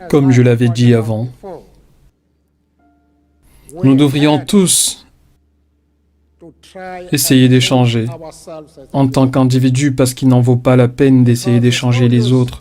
Comme je l'avais dit avant, nous devrions tous essayer d'échanger en tant qu'individu parce qu'il n'en vaut pas la peine d'essayer d'échanger les autres.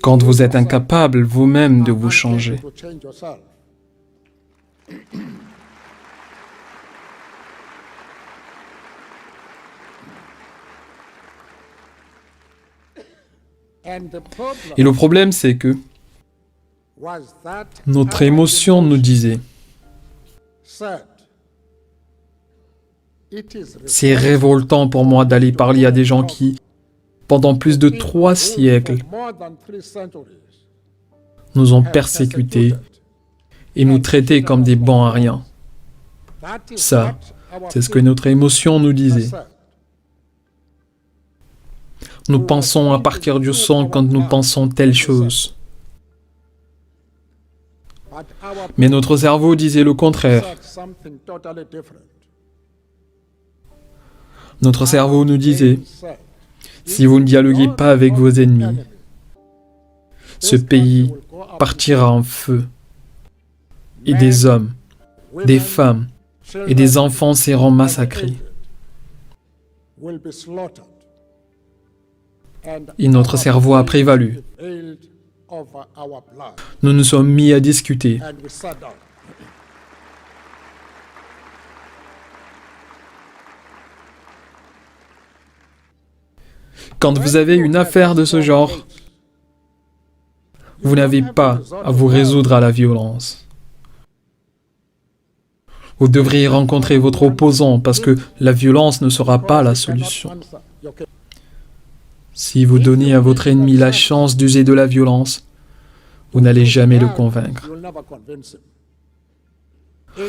Quand vous êtes incapable vous-même de vous changer. Et le problème, c'est que notre émotion nous disait « C'est révoltant pour moi d'aller parler à des gens qui, pendant plus de 3 siècles, nous ont persécutés et nous traitaient comme des bons à rien. » Ça, c'est ce que notre émotion nous disait. Nous pensons à partir du sang quand nous pensons telle chose. Mais notre cerveau disait le contraire. Notre cerveau nous disait, si vous ne dialoguez pas avec vos ennemis, ce pays partira en feu. Et des hommes, des femmes et des enfants seront massacrés. Et notre cerveau a prévalu. Nous nous sommes mis à discuter. Quand vous avez une affaire de ce genre, vous n'avez pas à vous résoudre à la violence. Vous devriez rencontrer votre opposant parce que la violence ne sera pas la solution. Si vous donnez à votre ennemi la chance d'user de la violence, vous n'allez jamais le convaincre.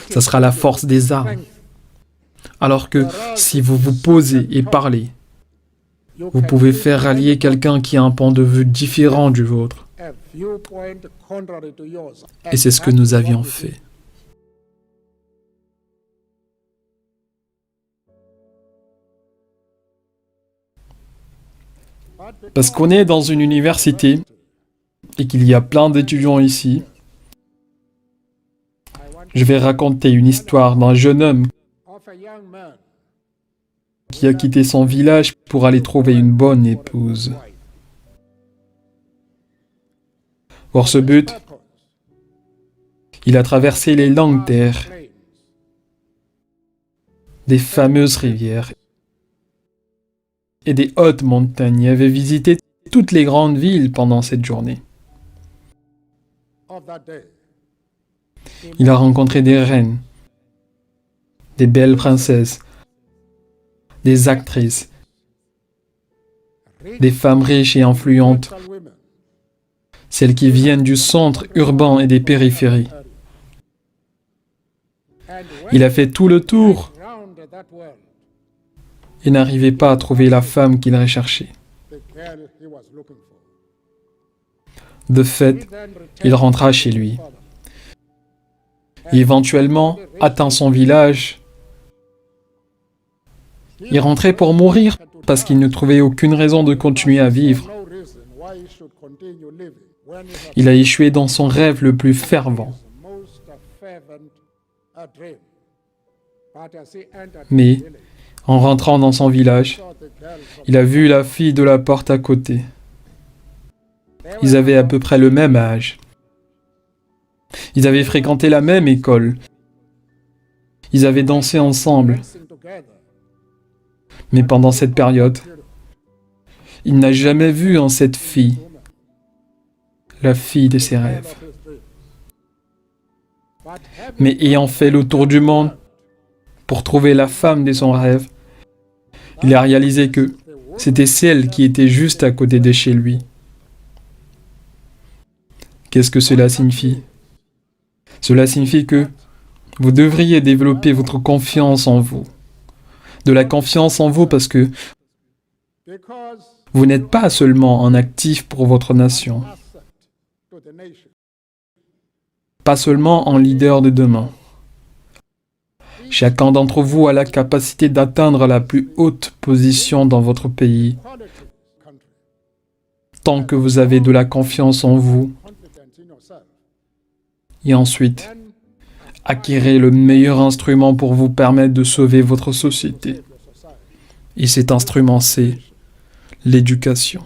Ça sera la force des armes. Alors que si vous vous posez et parlez, vous pouvez faire rallier quelqu'un qui a un point de vue différent du vôtre. Et c'est ce que nous avions fait. Parce qu'on est dans une université et qu'il y a plein d'étudiants ici, je vais raconter une histoire d'un jeune homme qui a quitté son village pour aller trouver une bonne épouse. Pour ce but, il a traversé les longues terres, des fameuses rivières et des hautes montagnes et avait visité toutes les grandes villes pendant cette journée. Il a rencontré des reines, des belles princesses, des actrices, des femmes riches et influentes, celles qui viennent du centre urbain et des périphéries. Il a fait tout le tour et n'arrivait pas à trouver la femme qu'il recherchait. De fait, il rentra chez lui. Et éventuellement, atteint son village, il rentrait pour mourir parce qu'il ne trouvait aucune raison de continuer à vivre. Il a échoué dans son rêve le plus fervent. Mais, en rentrant dans son village, il a vu la fille de la porte à côté. Ils avaient à peu près le même âge. Ils avaient fréquenté la même école. Ils avaient dansé ensemble. Mais pendant cette période, il n'a jamais vu en cette fille la fille de ses rêves. Mais ayant fait le tour du monde pour trouver la femme de son rêve, il a réalisé que c'était celle qui était juste à côté de chez lui. Qu'est-ce que cela signifie? Cela signifie que vous devriez développer votre confiance en vous. De la confiance en vous parce que vous n'êtes pas seulement un actif pour votre nation, pas seulement un leader de demain. Chacun d'entre vous a la capacité d'atteindre la plus haute position dans votre pays tant que vous avez de la confiance en vous. Et ensuite, acquérez le meilleur instrument pour vous permettre de sauver votre société. Et cet instrument, c'est l'éducation.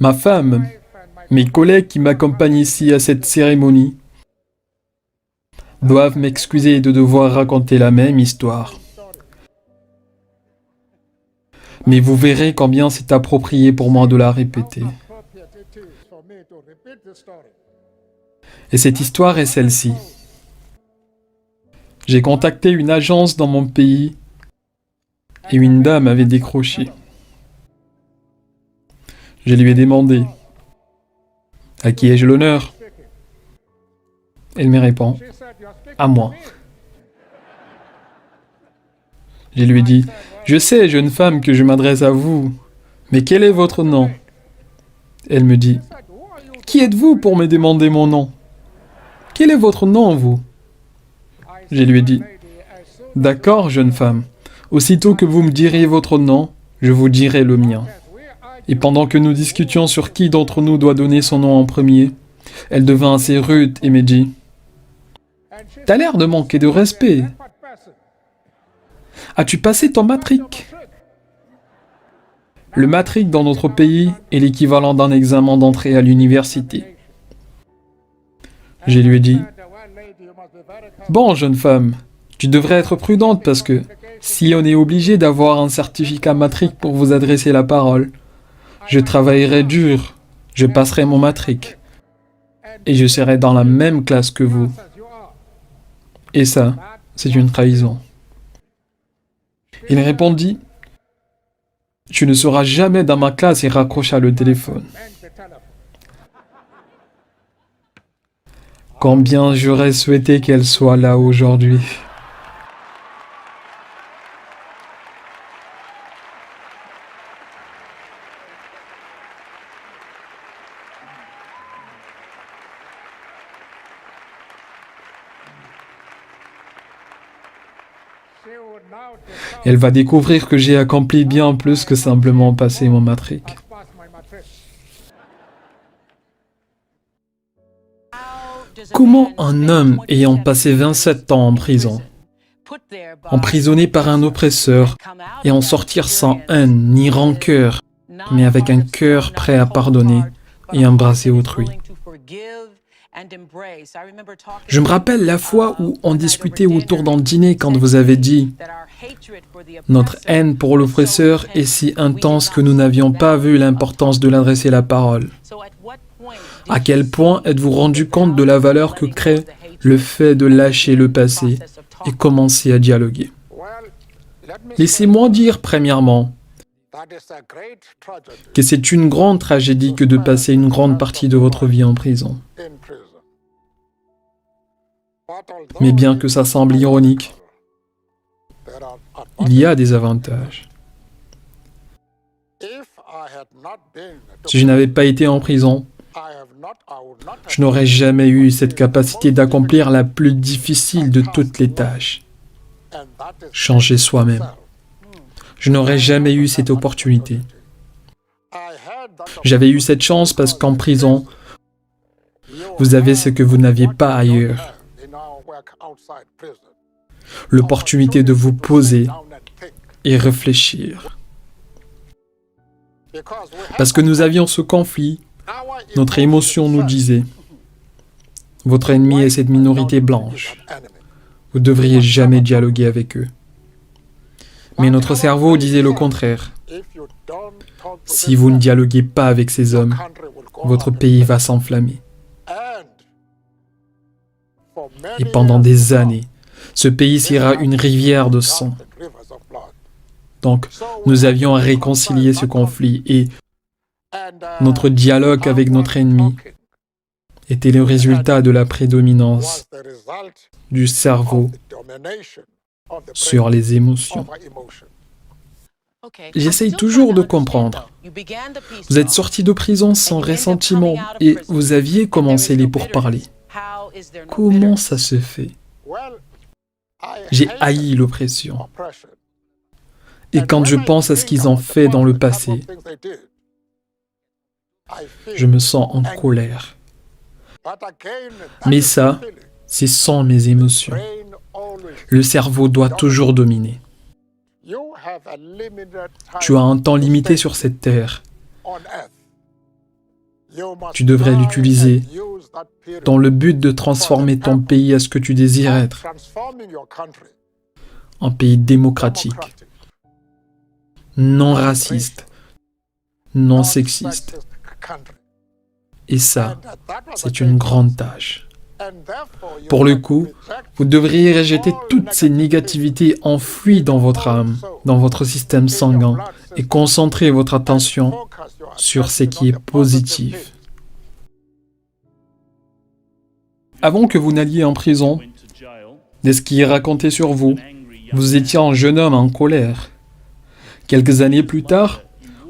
Ma femme, mes collègues qui m'accompagnent ici à cette cérémonie, doivent m'excuser de devoir raconter la même histoire. Mais vous verrez combien c'est approprié pour moi de la répéter. Et cette histoire est celle-ci. J'ai contacté une agence dans mon pays et une dame avait décroché. Je lui ai demandé « À qui ai-je l'honneur ?» Elle me répond « À moi ». Je lui ai dit « Je sais, jeune femme, que je m'adresse à vous, mais quel est votre nom ?» Elle me dit « Qui êtes-vous pour me demander mon nom? Quel est votre nom, vous ?» Je lui ai dit « D'accord, jeune femme, aussitôt que vous me direz votre nom, je vous dirai le mien. » Et pendant que nous discutions sur qui d'entre nous doit donner son nom en premier, elle devint assez rude et me dit « T'as l'air de manquer de respect. As-tu passé ton matric ?» Le matric dans notre pays est l'équivalent d'un examen d'entrée à l'université. Je lui ai dit « Bon, jeune femme, tu devrais être prudente parce que si on est obligé d'avoir un certificat matric pour vous adresser la parole, je travaillerai dur, je passerai mon matric et je serai dans la même classe que vous. Et ça, c'est une trahison. » Il répondit « Tu ne seras jamais dans ma classe » et raccrocha le téléphone. Combien j'aurais souhaité qu'elle soit là aujourd'hui. Elle va découvrir que j'ai accompli bien plus que simplement passer mon matric. Comment un homme ayant passé 27 ans en prison, emprisonné par un oppresseur, et en sortir sans haine ni rancœur, mais avec un cœur prêt à pardonner et embrasser autrui? Je me rappelle la fois où on discutait autour d'un dîner quand vous avez dit « Notre haine pour l'oppresseur est si intense que nous n'avions pas vu l'importance de l'adresser la parole. » À quel point êtes-vous rendu compte de la valeur que crée le fait de lâcher le passé et commencer à dialoguer? Laissez-moi dire premièrement que c'est une grande tragédie que de passer une grande partie de votre vie en prison. Mais bien que ça semble ironique, il y a des avantages. Si je n'avais pas été en prison, je n'aurais jamais eu cette capacité d'accomplir la plus difficile de toutes les tâches. Changer soi-même. Je n'aurais jamais eu cette opportunité. J'avais eu cette chance parce qu'en prison, vous avez ce que vous n'aviez pas ailleurs. L'opportunité de vous poser et réfléchir. Parce que nous avions ce conflit, notre émotion nous disait « Votre ennemi est cette minorité blanche. Vous ne devriez jamais dialoguer avec eux. » Mais notre cerveau disait le contraire. « Si vous ne dialoguez pas avec ces hommes, votre pays va s'enflammer. » Et pendant des années, ce pays sera une rivière de sang. Donc, nous avions à réconcilier ce conflit et notre dialogue avec notre ennemi était le résultat de la prédominance du cerveau sur les émotions. J'essaye toujours de comprendre. Vous êtes sorti de prison sans ressentiment et vous aviez commencé les pourparlers. Comment ça se fait? J'ai haï l'oppression. Et quand je pense à ce qu'ils ont fait dans le passé, je me sens en colère. Mais ça, c'est sans mes émotions. Le cerveau doit toujours dominer. Tu as un temps limité sur cette terre. Tu devrais l'utiliser dans le but de transformer ton pays à ce que tu désires être. Un pays démocratique, non raciste, non sexiste. Et ça, c'est une grande tâche. Pour le coup, vous devriez rejeter toutes ces négativités enfouies dans votre âme, dans votre système sanguin, et concentrer votre attention sur ce qui est positif. Avant que vous n'alliez en prison, de ce qui est raconté sur vous, vous étiez un jeune homme en colère. Quelques années plus tard,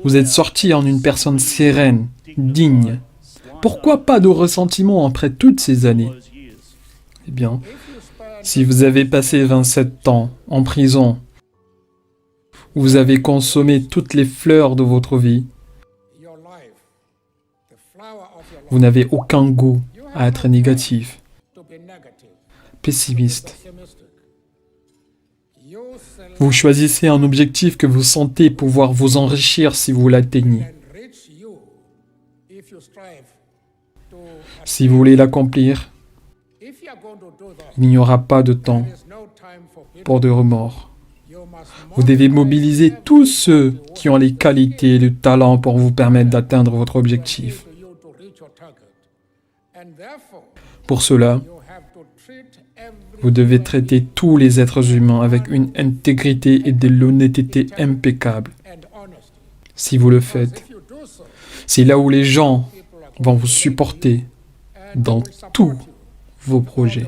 vous êtes sorti en une personne sereine, digne. Pourquoi pas de ressentiment après toutes ces années? Eh bien, si vous avez passé 27 ans en prison, où vous avez consommé toutes les fleurs de votre vie, vous n'avez aucun goût à être négatif, pessimiste. Vous choisissez un objectif que vous sentez pouvoir vous enrichir si vous l'atteignez. Si vous voulez l'accomplir, il n'y aura pas de temps pour de remords. Vous devez mobiliser tous ceux qui ont les qualités et le talent pour vous permettre d'atteindre votre objectif. Pour cela, vous devez traiter tous les êtres humains avec une intégrité et de l'honnêteté impeccable. Si vous le faites, c'est là où les gens vont vous supporter dans tous vos projets.